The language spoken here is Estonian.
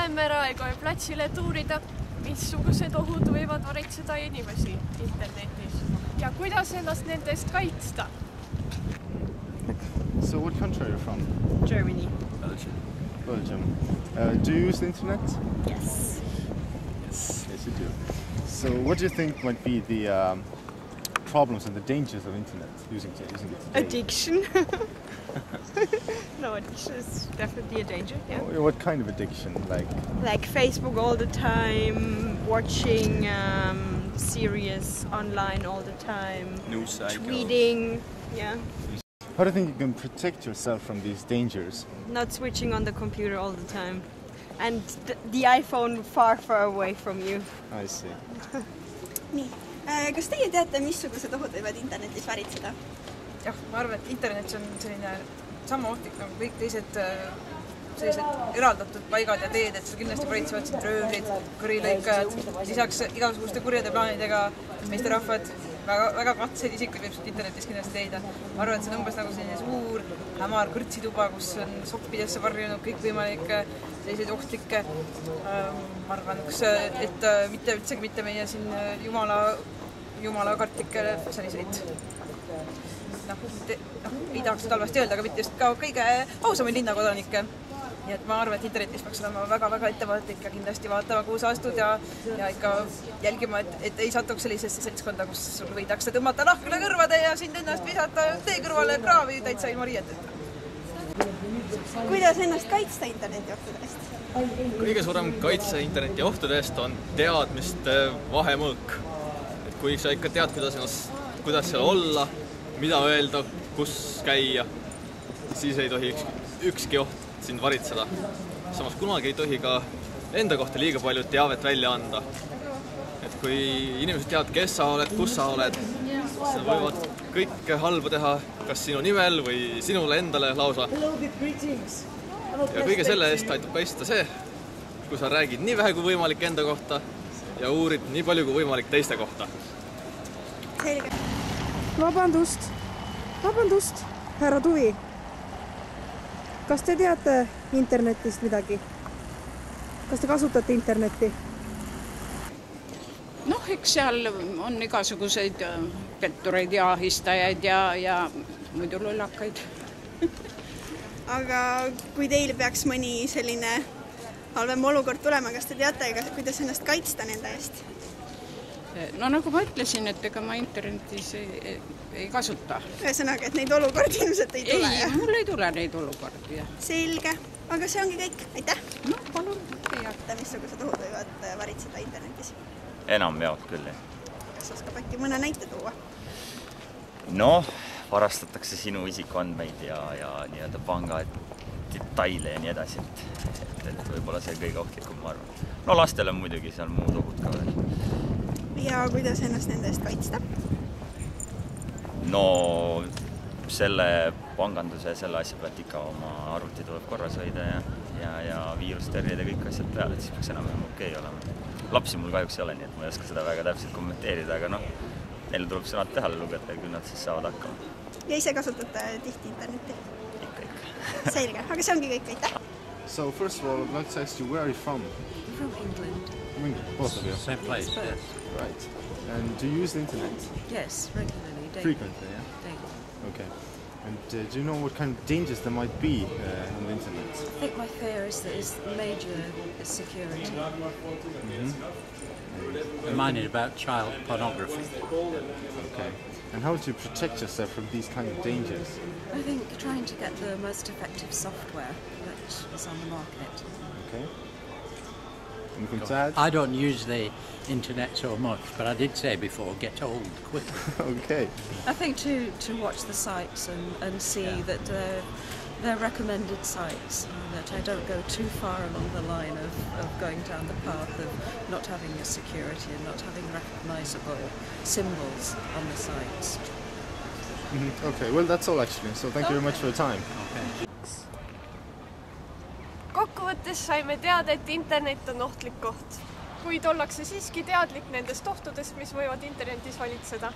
Tammeraekoja platsile, et uurida, missugused ohud võivad varitseda inimesi internetis ja kuidas ennast nendest kaitsta. So what country are you from? Germany. Belgium. Do you use the internet? Yes. Yes, you do. So what do you think might be the problems and the dangers of internet using it today? Addiction. No, addiction is definitely a danger. Yeah. What kind of addiction? Like Facebook all the time, watching series online all the time, news cycles, tweeting. Yeah. How do you think you can protect yourself from these dangers? Not switching on the computer all the time, and the iPhone far away from you. I see. Nii. Kas teie teate, missugused ohud võivad internetis varitseda? Jah, ma arvan, et internet on selline sama ohtlik nagu kõik teised sellised eraldatud paigad ja teed, et seal kindlasti varitsevad siin röövlid, kõrilõikajad, lisaks igasuguste kurjade plaanidega meesterahvad, väga katseid isikuid võib internetis kindlasti leida. Ma arvan, et see on umbes nagu selline suur hämar kõrtsituba, kus on soppidesse varjunud kõik võimalikke selliseid ohtlikke. Ma arvan, et üldsegi mitte meie siin jumala kartlikke selliseid ei tahaks seda halvasti öelda, aga mitte just ka kõige ausamaid linnakodanikke. Nii et ma arvan, et internetis peaks olema väga ettevaatlik ja kindlasti vaatama, kuhu sa astud ja ikka jälgima, et ei satuks sellisesse seltskonda, kus sul võidakse tõmmata lahkule kõrvade ja sind ennast visata tee kõrvale kraavi täitsa ilma riieteta. Kuidas ennast kaitsta interneti ohtudest? Kõige suurem kaitse interneti ohtudest on teadmiste vahemõõk. Et kui sa ikka tead, kuidas seal olla, mida öelda, kus käia, siis ei tohi ükski oht sind varitseda. Samas kunagi ei tohi ka enda kohta liiga palju teavet välja anda. Et kui inimesed teavad, kes sa oled, kus sa oled, siis võivad kõike halba teha kas sinu nimel või sinule endale lausa. Ja kõige selle eest aitab kaitsta see, kui sa räägid nii vähe kui võimalik enda kohta ja uurid nii palju kui võimalik teiste kohta. Selge. Vabandust, härra Tuvi. Kas te teate internetist midagi? Kas te kasutate internetti? Eks seal on igasuguseid pettureid ja ahistajaid ja muidu lollakaid. Aga kui teil peaks mõni selline halvem olukord tulema, kas te teate, kuidas ennast kaitsta nende eest? Nagu ma ütlesin, et ega ma internetis ei kasuta. Ühesõnaga, et neid olukordi ilmselt ei tule? Ei, mul ei tule neid olukordi. Selge. Aga see ongi kõik. Aitäh! Palun. Missugused ohud võivad varitseda internetis? Enamjaolt küll. Kas oskab äkki mõne näite tuua? Varastatakse sinu isikuandmeid ja nii-öelda panga detaile ja nii edasi. Et võib-olla see kõige ohtlikum, ma arvan. Lastel on muidugi seal muud ohud ka veel. Ja kuidas ennast nende eest kaitsta? Selle panganduse ja selle asja pealt ikka oma arvuti tuleb korras hoida ja viirustõrjed ja kõik asjad peale, et siis peaks enam okei olema. Lapsi mul kahjuks ei ole, nii et ma ei oska seda väga täpselt kommenteerida, aga neile tuleb sõnad tähele lugeda ja küll nad siis saavad hakkama. Ja ise kasutate tihti internetti? Ikka. Selge, aga see ongi kõik, aitäh! So first of all, I'd like to ask you, where are you from? From England. From England, both of you? Same place, yes. Right. And do you use the internet? Yes, regularly, daily. Frequently, yeah? Daily. Okay. And do you know what kind of dangers there might be on the internet? I think my fear is that it's major security. Mine is about child pornography. Okay. And how do you protect yourself from these kind of dangers? I think trying to get the most effective software that is on the market. Okay. Anything to add? I don't use the internet so much, but I did say before, get old quick. Okay. I think to watch the sites and see that they're recommended sites, that I don't go too far along the line of going down the path of not having a security and not having recognizable symbols on the sites. Okay, well that's all actually, so thank you very much for your time. Okay. Kokkuvõttes saime teada, et internet on ohtlik koht. Kuid ollakse siiski teadlik nendest ohtudest, mis võivad internetis valitseda.